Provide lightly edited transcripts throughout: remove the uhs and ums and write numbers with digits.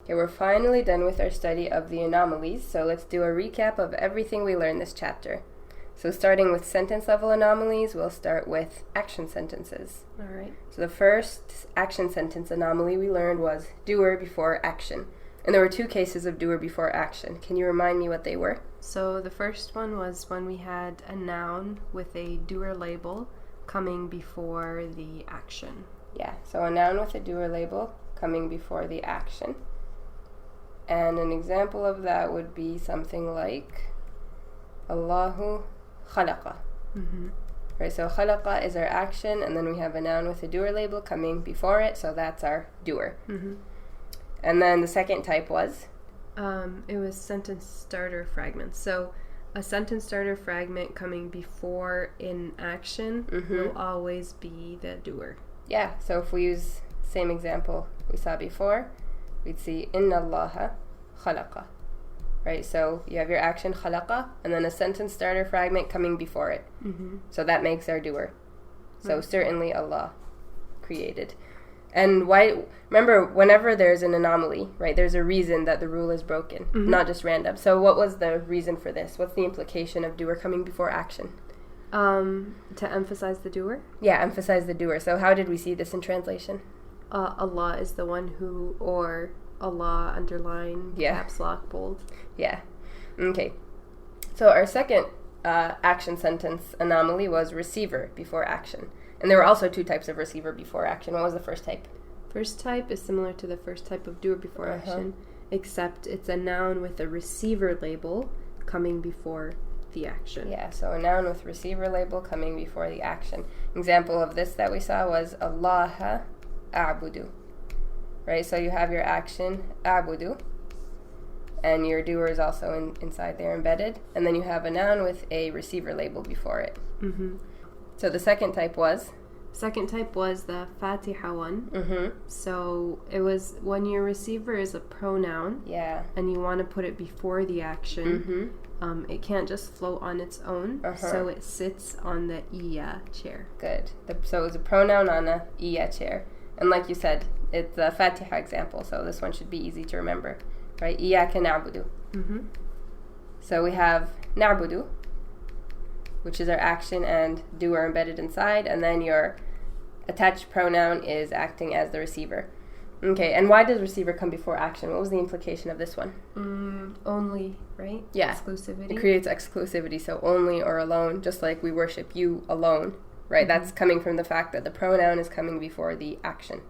Okay, we're finally done with our study of the anomalies, so let's do a recap of everything we learned this chapter. So starting with sentence level anomalies, we'll start with action sentences. All right. So the first action sentence anomaly we learned was doer before action. And there were two cases of doer before action. Can you remind me what they were? So the first one was when we had a noun with a doer label coming before the action. Yeah, so a noun with a doer label coming before the action. And an example of that would be something like Allahu khalaqa. Mm-hmm. Right, so khalaqa is our action, and then we have a noun with a doer label coming before it, so that's our doer. Mm-hmm. And then the second type was? It was sentence starter fragments. So a sentence starter fragment coming before in action will always be the doer. Yeah, so if we use the same example we saw before, we'd see Inna Allaha khalaqa. Right, so you have your action khalaqa, and then a sentence starter fragment coming before it. Mm-hmm. So that makes our doer. So certainly Allah created. And why? Remember, whenever there's an anomaly, right, there's a reason that the rule is broken, not just random. So what was the reason for this? What's the implication of doer coming before action? To emphasize the doer? Yeah, emphasize the doer. So how did we see this in translation? Allah is the one who, or Allah underline, caps lock, bold. Yeah. Okay. So our second action sentence anomaly was receiver before action. And there were also two types of receiver before action. What was the first type? First type is similar to the first type of doer before action, except it's a noun with a receiver label coming before the action. Yeah, so a noun with receiver label coming before the action. Example of this that we saw was Allah a'budu. Right, so you have your action a'budu, and your doer is also inside there embedded, and then you have a noun with a receiver label before it. Mm-hmm. So the second type was? Second type was the Fatiha one. Mm-hmm. So it was when your receiver is a pronoun, and you want to put it before the action. It can't just float on its own, so it sits on the iya chair. Good. So it's a pronoun on a iya chair, and like you said, it's a Fatiha example, so this one should be easy to remember, right? Iyaka na'budu. Mm-hmm. So we have na'budu, which is our action and doer embedded inside, and then your attached pronoun is acting as the receiver. Okay, and why does receiver come before action? What was the implication of this one? Only, right? Yeah. Exclusivity. It creates exclusivity, so only or alone, just like we worship you alone, right? That's coming from the fact that the pronoun is coming before the action.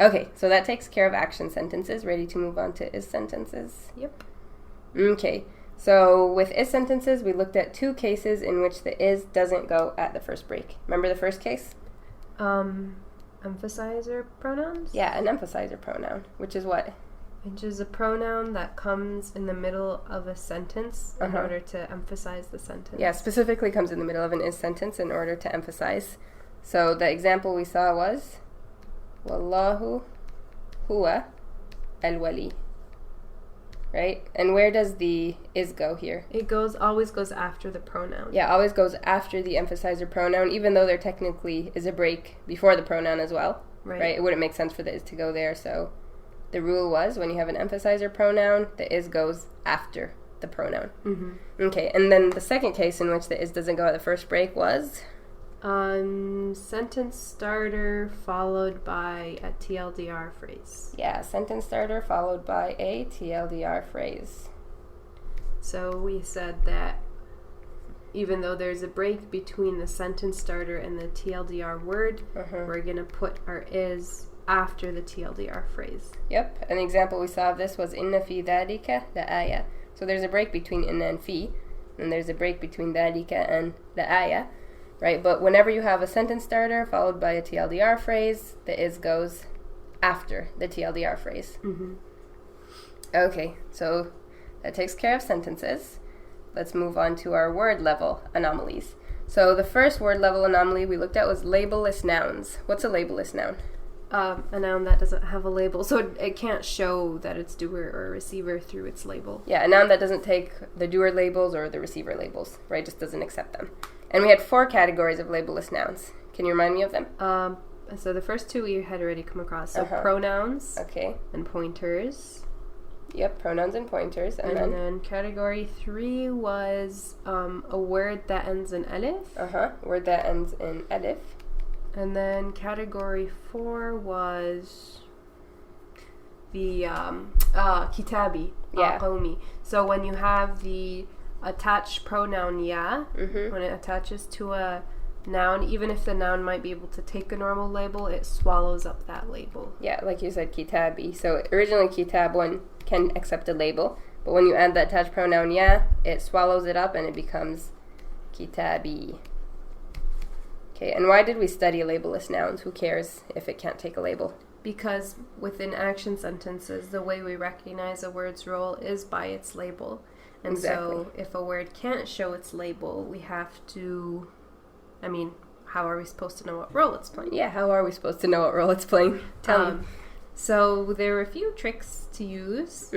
Okay, so that takes care of action sentences. Ready to move on to is sentences? Yep. Okay. So with is sentences, we looked at two cases in which the is doesn't go at the first break. Remember the first case? Emphasizer pronouns? Yeah, an emphasizer pronoun, which is what? Which is a pronoun that comes in the middle of a sentence in order to emphasize the sentence. Yeah, specifically comes in the middle of an is sentence in order to emphasize. So the example we saw was Wallahu huwa al-wali. Right? And where does the is go here? It always goes after the pronoun. Yeah, always goes after the emphasizer pronoun, even though there technically is a break before the pronoun as well. Right? It wouldn't make sense for the is to go there, so the rule was when you have an emphasizer pronoun, the is goes after the pronoun. Mm-hmm. Okay, and then the second case in which the is doesn't go at the first break was? Sentence starter followed by a TLDR phrase. Yeah, sentence starter followed by a TLDR phrase. So we said that even though there's a break between the sentence starter and the TLDR word, we're going to put our is after the TLDR phrase. Yep, an example we saw of this was Inna fi dhalika la ayah. So there's a break between inna and fi, and there's a break between dhalika and the ayah. Right, but whenever you have a sentence starter followed by a TLDR phrase, the is goes after the TLDR phrase. Mm-hmm. Okay, so that takes care of sentences. Let's move on to our word level anomalies. So the first word level anomaly we looked at was labelless nouns. What's a labelless noun? A noun that doesn't have a label, so it can't show that it's doer or receiver through its label. Yeah, a noun that doesn't take the doer labels or the receiver labels, right? Just doesn't accept them. And we had 4 categories of labelless nouns. Can you remind me of them? So the first two we had already come across. So pronouns. Okay. And pointers. Yep, pronouns and pointers. And then category 3 was a word that ends in alif. Word that ends in alif. And then category 4 was the kitabi, qawmi. So when you have the attached pronoun ya, when it attaches to a noun, even if the noun might be able to take a normal label, it swallows up that label. Yeah, like you said, kitabi. So originally kitab one can accept a label, but when you add the attached pronoun ya, it swallows it up and it becomes kitabi. Okay, and why did we study labelless nouns? Who cares if it can't take a label? Because within action sentences, the way we recognize a word's role is by its label. And so if a word can't show its label, we have to, how are we supposed to know what role it's playing? Yeah, how are we supposed to know what role it's playing? Tell me. So there were a few tricks to use.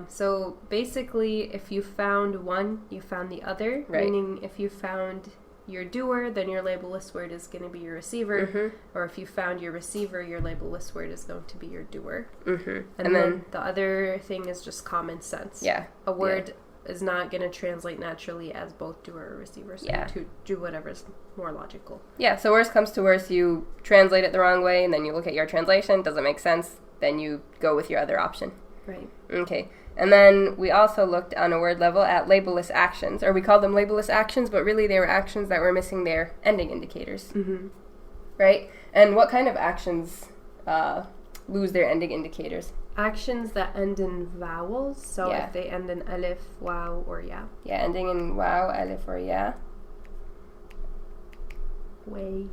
So basically, if you found one, you found the other. Right. Meaning if you found your doer, then your labelless word is going to be your receiver. Or if you found your receiver, your labelless word is going to be your doer. And then the other thing is just common sense. Yeah. A word is not going to translate naturally as both doer or receiver. So to do whatever's more logical. Yeah, so worst comes to worst, you translate it the wrong way, and then you look at your translation, doesn't make sense, then you go with your other option. Right. Okay. And then we also looked on a word level at labelless actions, or we called them labelless actions, but really they were actions that were missing their ending indicators. Right? And what kind of actions lose their ending indicators? Actions that end in vowels, so if they end in alif, waw, or ya. Yeah, ending in waw, alif, or ya. Way.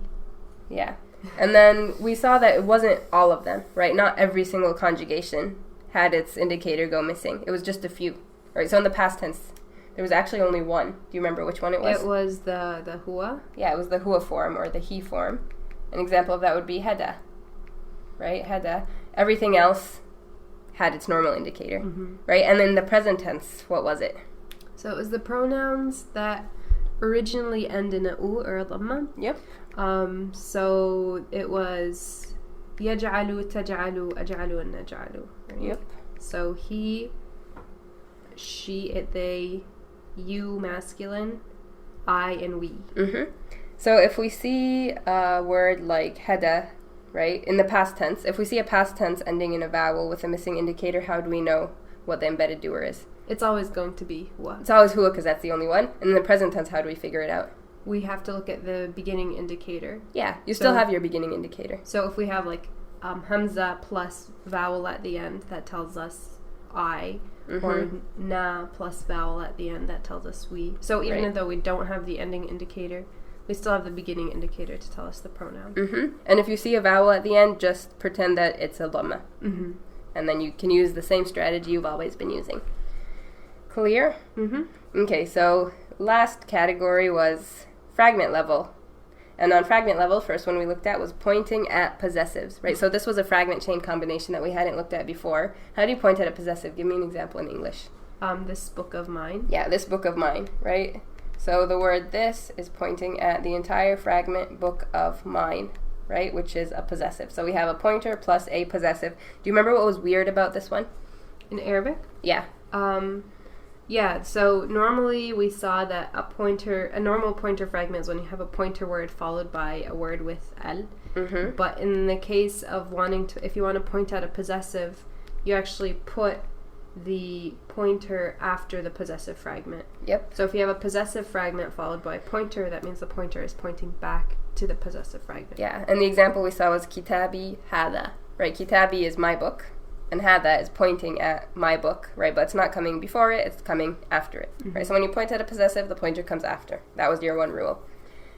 Yeah. And then we saw that it wasn't all of them, right? Not every single conjugation had its indicator go missing. It was just a few. Right, so in the past tense, there was actually only one. Do you remember which one it was? It was the huwa. Yeah, it was the huwa form, or the he form. An example of that would be hada. Right? Hada. Everything else had its normal indicator. Right? And then the present tense, what was it? So it was the pronouns that originally end in a u or a dhamma. Yep. So it was yaj'alu, taj'alu, aj'alu, and naj'alu. Right? Yep. So he, she, it, they, you masculine, I, and we. So if we see a word like hada, right, in the past tense, if we see a past tense ending in a vowel with a missing indicator, how do we know what the embedded doer is? It's always going to be huwa. It's always huwa because that's the only one. And in the present tense, how do we figure it out? We have to look at the beginning indicator. Yeah, you still have your beginning indicator. So if we have like hamza plus vowel at the end, that tells us I, or na plus vowel at the end, that tells us we. So even though we don't have the ending indicator, we still have the beginning indicator to tell us the pronoun. And if you see a vowel at the end, just pretend that it's a dhamma. And then you can use the same strategy you've always been using. Clear? Okay, so last category was fragment level. And on fragment level, first one we looked at was pointing at possessives, right? So this was a fragment chain combination that we hadn't looked at before. How do you point at a possessive? Give me an example in English. This book of mine. Yeah, this book of mine, right? So the word this is pointing at the entire fragment book of mine, right? Which is a possessive. So we have a pointer plus a possessive. Do you remember what was weird about this one? In Arabic? Yeah. Yeah, so normally we saw that a normal pointer fragment is when you have a pointer word followed by a word with al. But in the case of if you want to point at a possessive, you actually put the pointer after the possessive fragment. Yep. So if you have a possessive fragment followed by a pointer, that means the pointer is pointing back to the possessive fragment. Yeah, and the example we saw was kitabi hada, right? Kitabi is my book, and hada is pointing at my book, right? But it's not coming before it, it's coming after it, right? So when you point at a possessive, the pointer comes after. That was your one rule.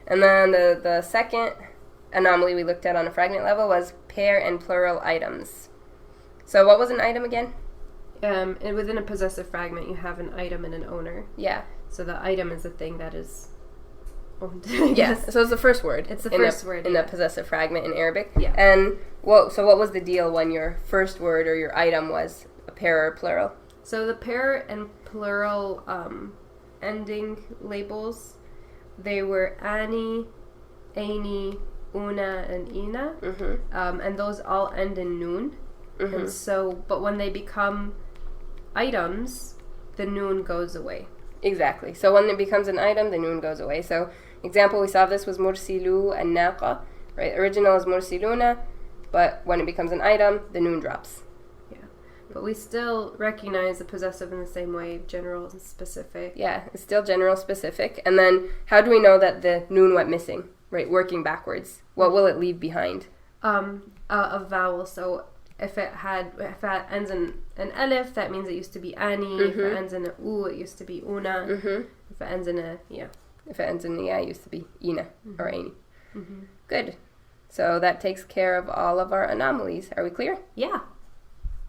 And then the second anomaly we looked at on a fragment level was pair and plural items. So what was an item again? And within a possessive fragment, you have an item and an owner. Yeah. So the item is the thing that is owned. Yes. So it's the first word. It's the first word in the possessive fragment in Arabic. Yeah. And so what was the deal when your first word or your item was a pair or plural? So the pair and plural ending labels, they were ani, aini, una, and ina. Mm-hmm. And those all end in noon. Mm-hmm. And so, but when they become items, the noon goes away. Exactly. So when it becomes an item, the noon goes away. So example we saw of this was mursilu and naqa. Right? Original is mursiluna, but when it becomes an item, the noon drops. But we still recognize the possessive in the same way, general and specific. Yeah, it's still general specific. And then how do we know that the noon went missing? Right, working backwards. What will it leave behind? A vowel. So if it ends in an alif, that means it used to be ani. If it ends in a u, it used to be una. If it ends in a ya. If it ends in a ya, it used to be ina or aini. Good. So that takes care of all of our anomalies. Are we clear? Yeah.